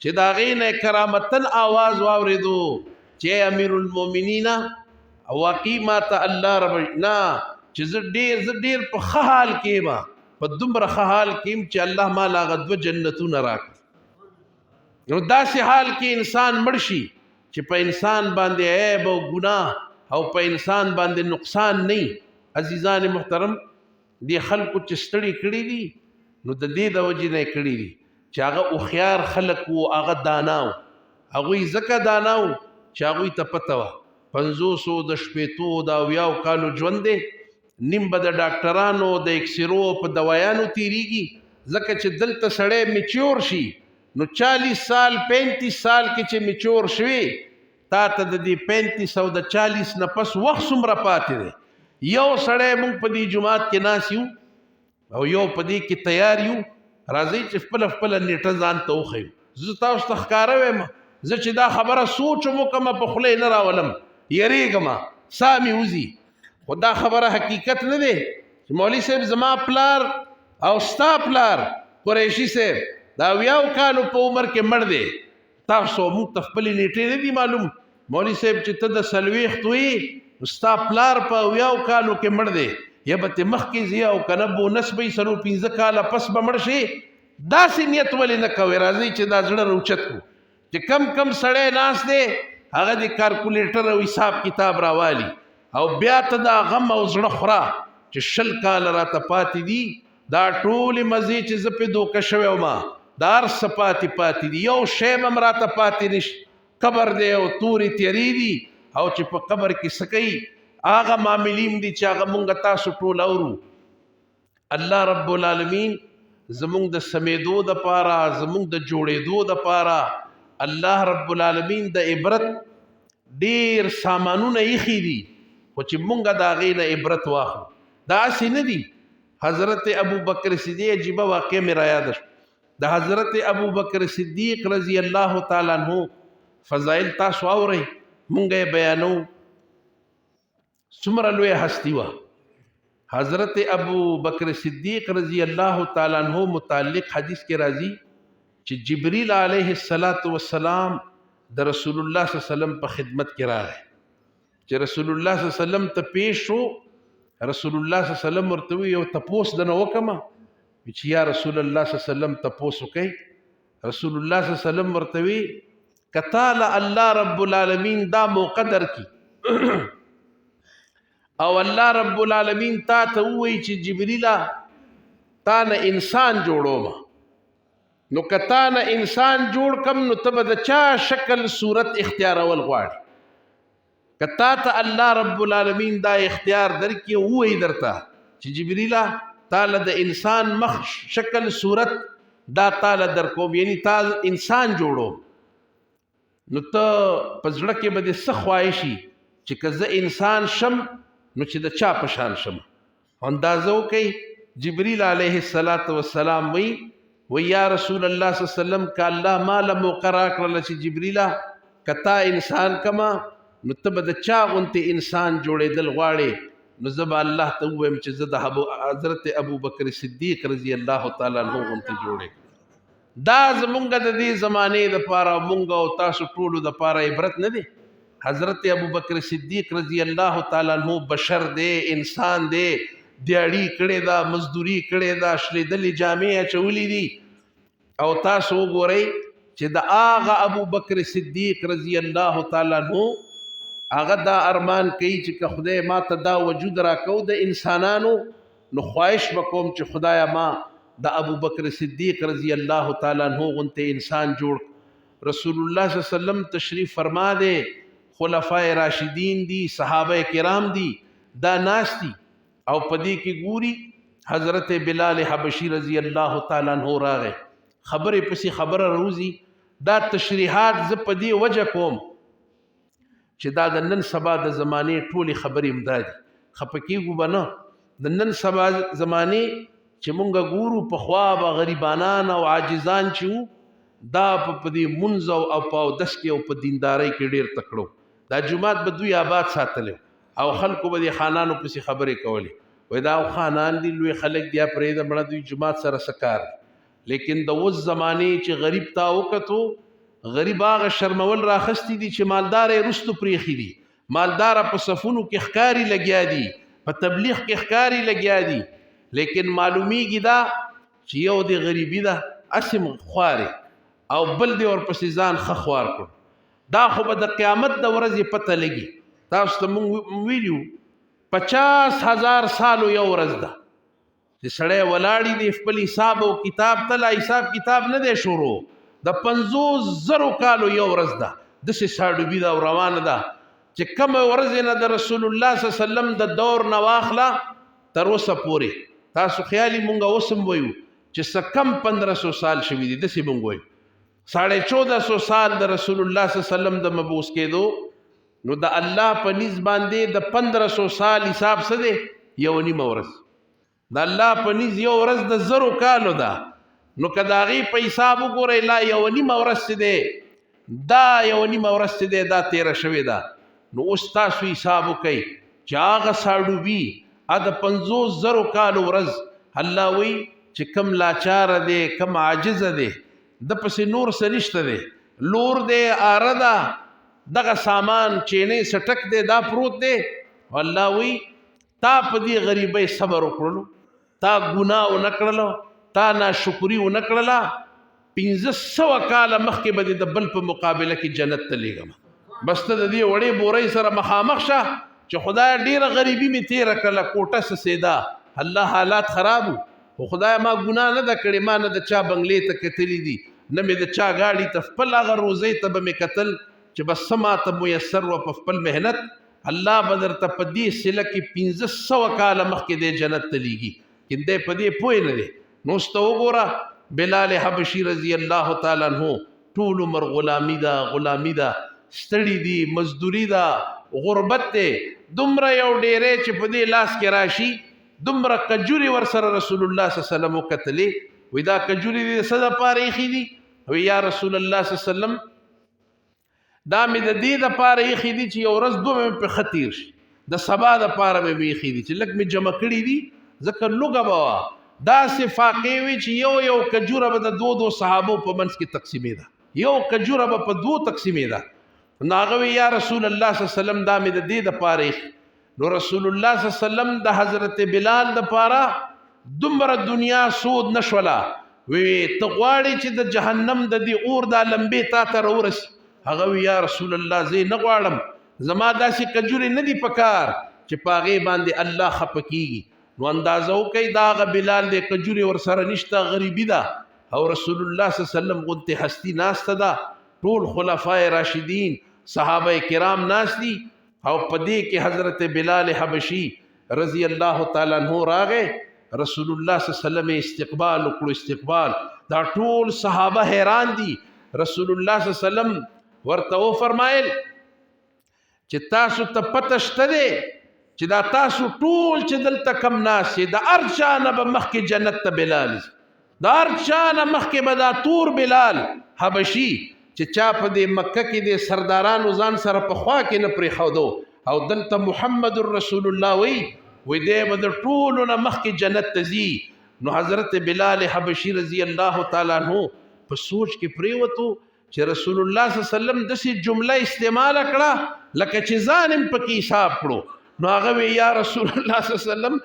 چې د هغې نه کرامتن آواز واورېدو چې امیر المؤمنین واقعي ما ته الله رب نه چې زه ډېر په ښه حال کې یم، په دومره ښه حال کې یم چې الله ما له هغه 2 جنتونه راکړي. نو داسې حال کې انسان مړ شي چې په انسان باندې عیب او ګناه او په انسان باندې نقصان نه. عزیزان محترم دی خلکو چې ستړي کړي دي نو د دې د وجې نه کړي دي چې هغه هوښیار خلک وو، هغه دانا وو. هغوی ځکه دانا وو چې هغوی ته پته وه 50 د شپېتو د 80 کالو ژوند دی، نیم به د ډاکټرانو د اکسرو په دوایانو تیریږي. ځکه چې دلته سړی میچور شي نو 40 سال 35 سال کې چې میچور شوي تا ته د دې 35 او د 40 نه پس وخت څومره پاتې دی. یو سړی موږ په دې جماعت کې ناست یو او یو په دې کې تیار یو، راځئ چې خپله نیټه ځان ته وښیو. زه تاسو ته ښکاره وایم زه چې دا خبره سوچ وکړم په خوله نه راولم، یریږم ساه مې وځي، خو دا خبره حقیقت نه دی چې مولوي صاحب زما پلار او ستا پلار قریشي صاحب دا 80 کالو په عمر کې مړ دی. تاسو موږ ته خپلې نیټې نه دي معلوم. مولوي صاحب چې ته د 40 وې ستا پلار په 80 کالو کې مړ دی، یا به ته مخکې ځې او که نه بونس به یې 15 کاله پس به مړ شي. داسې نیت ولې نه کوئ؟ راځئ چې دا زړه روچت کړو چې کم سړی ناست دی هغه د کارکولیټر او حساب کتاب راوالي او بیا ته دا غم او زړه خورا چې 20 کاله راته پاتې دي، دا ټولې مزې چې زه پې دوکه شوی وم دا هر څه پاتې دي، یو شی به هم راته پاتې نشي. قبر دی او تورې تیرې دي او چې په قبر کې څه کوي هغه معاملیم دي چې هغه مونږ تاسو ټول اورو. الله رب العالمین زمونږ د سمیدو دپاره زمونږ د جوړېدو دپاره الله رب العالمین د عبرت ډېر سامانونه ایښي دي، خو چې مونږ د هغې نه عبرت واخلو. دا هسې نه دي. حضرت ابوبکر صدیق عجیبه واقع مې رایاده شو. د حضرت ابوبکر صدیق رضی الله تعالی عنہ فضائل تاسو اورئ، مونږ یې بیانو. څومره لویه هستی وه. حضرت ابوبکر صدیق رضی الله تعالی عنہ متعلق حدیث کې راځي چې جبریل علیه السلام د رسول الله صلی الله علیه وسلم په خدمت کې راغی چې رسول الله صلی الله علیه وسلم ته پیش شو. رسول الله صلی الله علیه وسلم ورته وی یو تپوس دنه وکړم چې یا رسول الله صلی الله علیه وسلم تپوس وکړي. رسول الله صلی الله علیه وسلم ورته وی کتاله الله رب العالمین دا مقدر کی او الله رب العالمین تا ته وی چې جبرئیل تا نه انسان جوړوم، نو کتا نه انسان جوړ کم نو ته به د چا شکل صورت اختیارول غواړي. کتا ته الله رب العالمین دا اختیار درکې وی درته چې جبرئیل تعالی د انسان مخ شکل صورت دا تعالی در کوم، یعنی تا انسان جوړو، نو ته په زړه کې به دې څه خواهشي چې که زه انسان شم نو چې د چا په شان شم. اندازه وکئ جبریل علیه السلام وی یا رسول الله صلی الله علیه وسلم که الله ماله موقع راکړله چې جبریله که تا انسان کما نو ته به د چا غوندې انسان جوړېدل غواړې؟ نو زه به الله ته ووایم چې زه د حضرت ابوبکر صدیق رضی الله تعالی عنہ غوندې جوړې. دا زمونږ د دې زمانې دپاره مونږ او تاسو ټولو دپاره عبرت نه دی. حضرت ابوبکر صدیق رضی الله تعالی عنہ بشر دی، انسان دی، دیاړي کړې ده، مزدوري کړې ده، شلېدلې جامې اچولې دي. او تاسو وګورئ چې د هغه ابوبکر صدیق رضی الله تعالی عنہ هغه دا ارمان کوي چې که خدای ما ته دا وجود راکو د انسانانو نو خواهش وکوم چې خدایا ما د ابوبکر صدیق رضی الله تعالی عنہ غونته انسان جوړ. رسول الله صلی الله علیه وسلم تشریف فرما دے، خلفای راشدین دی، صحابه کرام دی، دا ناستی او پدی کې ګوري حضرت بلال حبشی رضی الله تعالی عنہ راغی. خبرې پسې خبره روزي. دا تشریحات ز پدی وجه کوم چې دا د نن سبا د زمانې ټولې خبرې امدادي. خپکیږو به نه. د نن سبا زمانې چې مونږ ګورو پخوا به غریبانان او عاجزان چې وو دا په دې منځ او په اودس کې او په دیندارۍ کې ډېر تکړه. دا جومات به دوی آباد ساتلی او خلکو به د خانانو پسې خبرې کولې. وایي دا خانان دي، لوی خلک دي، پرېږده مړه دوی جومات سره څه کار. لیکن د اوس زمانې چې غریب تا وکتو، غریب هغه شرمول راخستی دي چې مالدار یې رستو پریښي دي. مالداره په صفونو کې ښکاري لګیا دي، په تبلیغ کې ښکاري لګیا دي، لیکن معلومیږي دا چې یو د غریبي ده اسم خوارې او بل دی ورپسې ځان ښه خوار کړو. دا خو به د قیامت د ورځې پته لګي تاسو ته مونږ ویلو 50,000 سالو یو ورځ ده چې سړی ولاړی دی خپل حساب او کتاب ته لا حساب کتاب نه دی شروع د 50,000 کالو یو ورځ ده داسې ساډوبي ده او روانه ده چې کومه ورځ نه د رسول الله صلی الله علیه وسلم د دور نه واخله تر اوسه پورې تاسو خیالي مونږ اوس هم وایو چې څه کم 1500 سال شوي دي داسې مونږ وایو 1450 سال د رسول الله صلی الله علیه وسلم د مبعوث کېدو نو د الله په نسبت باندې د 1500 سال حساب څه دی یو نیمه ورځ د الله په نسبت یو ورځ د 1000 کالو ده نو که د هغې په حساب وګورئ لا یو نیمه ورځ چې دی دا یو نیمه ورځ چې دی دا تېره شوې ده نو اوس تاسو حساب وکئ چې هغه ساډوبي د 50,000 کالو ورځ الله وایي چې کم لاچاره دی کم عاجزه دی د پسې نور څه نشته دی لور دی اره ده دغه سامان چینې سټک دی دا پروت دی الله وایي تا په دې غریبۍ صبر وکړلو تا ګناه ونه کړلو تا ناشکري ونه کړله 1500 کاله مخکې به د بل په مقابله کې جنت ته لیږم بس ته د دې وړې بورۍ سره مخامخ شه چې خدای ډېره غریبي مې تېره کړله کوټه سسېده الله حالات خراب خو خدای ما ګناه نه ده کړې ما نه د چا بنګلې ته کتلي دي نه مې د چا ګاډي ته خپل هغه روزۍ ته به مې کتل چې بس څه ماته میسر وه په خپل محنت الله به درته په دې سله کې 1500 کاله مخکې دی جنت ته لیږي کین دی په دې پوه نه دی نو اوس ته وګوره بلال حبشي رضی الله تعالی عنہ ټول عمر غلامي ده ستړي دي مزدوري ده غربت دی دومره یو ډېرې چې په دې لاس کې راشي دومره کجوري ورسره رسول الله صلی الله علیه وسلم وکتلې وی دا کجوري دې څه دپاره ایښي دي وی یا رسول الله صلی الله علیه وسلم دا مې د دې دپاره ایښي دي چې یو ورځ دوه مې پې ښه تېر شي د سبا دپاره مې ایښي دي چې لږ مې جمع کړي دي ځکه لوږه به وه داسې فاقې وي چې یو کجوره به د 2 صحابو په منځ کې تقسیمېده یو کجوره به په 2 تقسیمېده نو هغه وی یا رسول الله صلی الله علیه وسلم دا مې د دې دپاره ایښي نو رسول الله صلی الله علیه وسلم د حضرت بلال دپاره دومره دنیا سود نشوله وی ته غواړې چې د جهنم د دې اور دا لمبې تا ته راورسي هغه وی یا رسول الله زه نه غواړم زما داسې کجورې نه دي پکار چې په هغې باندې الله خفه کېږي نو اندازه وکئ دا هغه بلال دی کجورې ورسره نشته غریبي ده او رسول الله صلی الله علیه وسلم غوندې هستي ناسته ده ټول خلفای راشدین صحابه کرام ناست دي او په دې کې حضرت بلال حبشي رضی الله تعالی عنہ راغې رسول الله صلی الله علیه وسلم استقبال وکړو استقبال دا ټول صحابه حیران دي رسول الله صلی الله علیه وسلم ورته وفرمایل چې تاسو ته پته شته دی چې دا تاسو ټول چې دلته کم ناست د هر چا نه به مخکې جنت ته بلال د هر چا نه مخکې به دا تور بلال حبشي چې چا په دې مکه کې د سردارانو ځان سره په خوا کې نه پرېښودو او دلته محمد رسول الله وی دی به د ټولو نه مخکې جنت ته ځي نو حضرت بلال حبشي رضی الله تعالی عنہ په سوچ کې پرېوتو چې رسول الله صلی الله علیه وسلم داسې جمله استعماله کړه لکه چې ځان هم پکې حساب کړو نو هغه وی یا رسول الله صلی الله علیه وسلم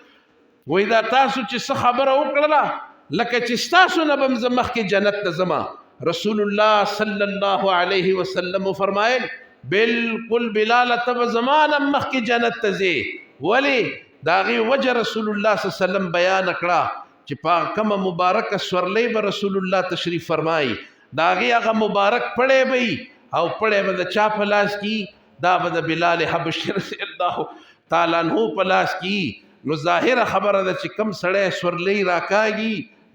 وی دا تاسو چې څه خبره وکړله لکه چې ستاسو نه به م زه مخکې جنت ته ځمه رسول الله صلی الله علیه وسلم فرمایل بالکل بلال تب زمانه مخکې جنت ته ځې ولې د هغې وجه رسول الله صلی الله علیه وسلم بیان کړه چې په کومه مبارکه سورلۍ به رسول الله تشریف فرمایي د هغې هغه مبارک پړی به وي او پړی به د چا په لاس کې دا به د بلال حبشي رضی الله تعالی عنہ په لاس کې نو ظاهره خبره ده چې کم سړی سورلۍ راکاږي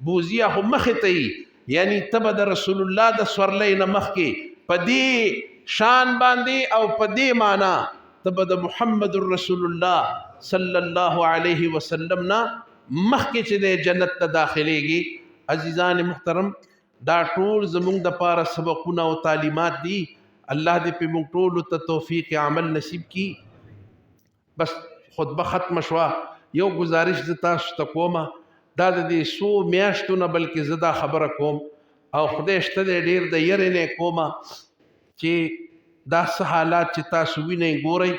بوزیه خو مخې ته وي یعنی تبه د رسول الله د سورلۍ نه مخکې په دې شان باندې او په دې معنا تبه د محمد رسول الله صلی الله علیه وسلم نه مخکې چې د جنت ته داخليږي عزیزان محترم دا ټول زمونږ د پاره سبقونه او تعلیمات دي الله دې په موږ ټول ته توفیق عمل نصیب کړي بس خطبه ختم شوه یو گزارش د تاسو ته کومه دا د دې سو میاشتو نه بلکې زه دا خبره کوم او خدای شته دی ډېر د یرې نه کومه چې دا څه حالات چې تاسو وینئ ګورئ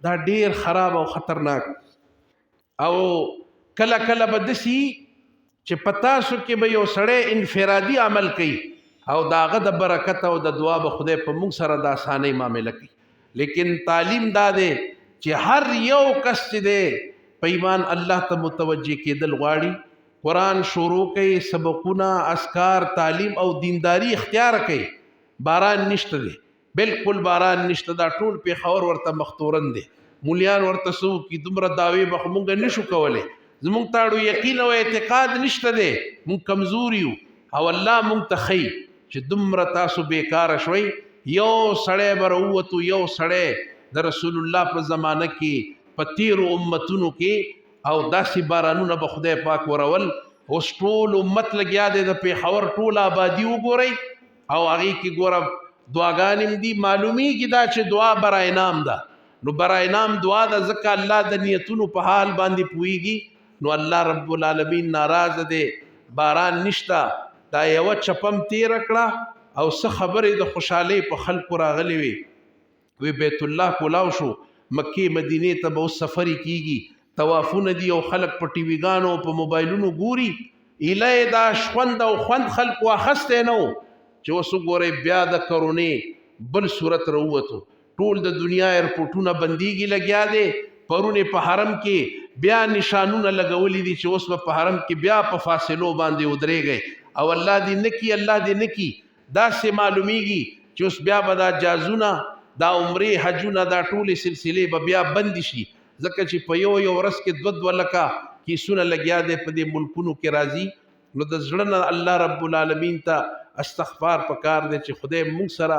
دا ډېر خراب او خطرناک او کله کله به داسې چې په تاسو کې به یو سړی انفرادي عمل کوي او د هغه د برکت او د دعا به خدای په موږ سره د اسانۍ معامله کوي لیکن تعلیم دا دی چې هر یو کس چې دی په ایمان الله ته متوجه کېدل غواړي، قرآن شروع کوي، سبقونه، اذکار، تعلیم او دینداری اختیار کوي. باران نشته دی، بالکل باران نشته، دا ټول پیښور ورته مختورن دی. مولیان ورته سو کی دومره دعوی به مونږ نشو کولی، زمونږ تاړو یقین او اعتقاد نشته دی، مونږ کمزور یو او الله مونږ ته ښیي چې دومره تاسو بیکاره شوئ. یو سړی به راووتو، یو سړی د رسول الله په زمانه کې په تیرو امتونو کې او داسې بارانونه به خدای پاک ورول. اوس ټول امت لګیا دی د پیښور ټول آبادي وګورئ او هغې کې ګوره دعاګانې هم دي. معلومیږي دا چې دعا برای انعام ده، نو برای انعام دعا ده ځکه الله د نیتونو په حال باندې پوهیږي. نو الله رب العالمین ناراضه دی، باران نشته. دا یوه چپم تیره کړه او څه خبرې د خوشحالۍ په خلکو راغلې وي. بیت الله کولاو شو، مکې مدینې ته به اوس سفرې کیږي، توافونه دي او خلک په ټي ویګانو په موبایلونو ګوري. ایله دا شخوند او خوند خلکو اخستی نه و چې اوس وګورئ بیا د کرونې بل صورت راووتو، ټول د دنیا ایرپورټونه بندیږي لګیا دی. پرونې په حرم کې بیا نشانونه لګولي دي چې اوس به په حرم کې بیا په فاصلو باندې ودرېږئ او الله دې نه کي، الله دې نه کي. داسې معلومیږي چې اوس بیا به دا جازونه، دا عمرې، حجونه، دا ټولې سلسلې به بیا بندې شي، ځکه چې په یو ورځ کې 2 لکه کیسونه لګیا دی په دې ملکونو کې راځي. نو د زړه نه الله رب العالمین ته استغفار پکار دی چې خدای موږ سره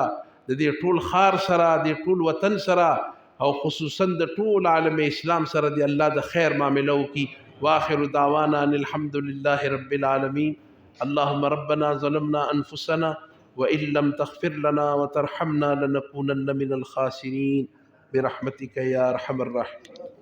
د دې ټول خار سره، د ټول وطن سره او خصوصا د ټول عالم اسلام سره دی الله د خیر معامله وکړي. واخر دعوانا ان الحمد لله رب العالمین. اللهم ربنا ظلمنا انفسنا وان لم تغفر لنا وترحمنا لنكونن من الخاسرين برحمتك يا ارحم الراحمين.